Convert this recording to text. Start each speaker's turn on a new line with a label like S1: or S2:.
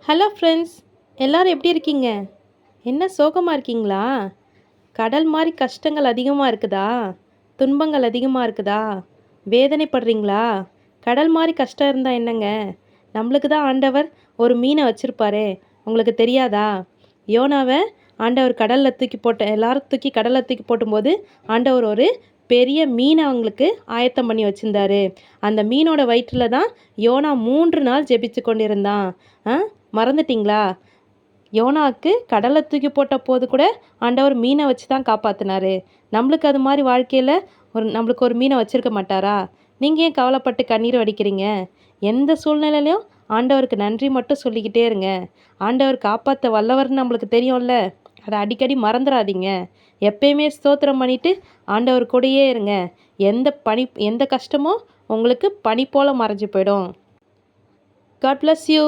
S1: Hello friends, எல்லோரும் எப்படி இருக்கீங்க? என்ன சோகமாக இருக்கீங்களா? கடல் மாதிரி கஷ்டங்கள் அதிகமாக இருக்குதா? துன்பங்கள் அதிகமாக இருக்குதா? வேதனைப்படுறீங்களா? கடல் மாதிரி கஷ்டம் இருந்தால் என்னங்க? நம்மளுக்கு தான் ஆண்டவர் ஒரு மீனை வச்சுருப்பாரே, உங்களுக்கு தெரியாதா? யோனாவை ஆண்டவர் கடலில் தூக்கி போட்ட எல்லாரும் தூக்கி கடலில் தூக்கி போட்டும்போது ஆண்டவர் ஒரு பெரிய மீனை அவங்களுக்கு ஆயத்தம் பண்ணி வச்சுருந்தாரு. அந்த மீனோட வயிற்றில் தான் யோனா 3 நாள் ஜெபிச்சு கொண்டிருந்தான். மறந்துட்டிங்களா? யோனாவுக்கு கடலை தூக்கி போட்ட போது கூட ஆண்டவர் மீனை வச்சு தான் காப்பாற்றினாரு. நம்மளுக்கு அது மாதிரி வாழ்க்கையில் நம்மளுக்கு ஒரு மீனை வச்சுருக்க மாட்டாரா? நீங்கள் ஏன் கவலைப்பட்டு கண்ணீர் வடிக்கிறீங்க? எந்த சூழ்நிலையிலையும் ஆண்டவருக்கு நன்றி மட்டும் சொல்லிக்கிட்டே இருங்க. ஆண்டவர் காப்பாற்ற வல்லவர்னு நம்மளுக்கு தெரியும்ல, அதை அடிக்கடி மறந்துடாதீங்க. எப்பயுமே ஸ்தோத்திரம் பண்ணிவிட்டு ஆண்டவர் கூடயே இருங்க. எந்த கஷ்டமும் உங்களுக்கு பனி போல் மறைஞ்சு போயிடும். God bless you.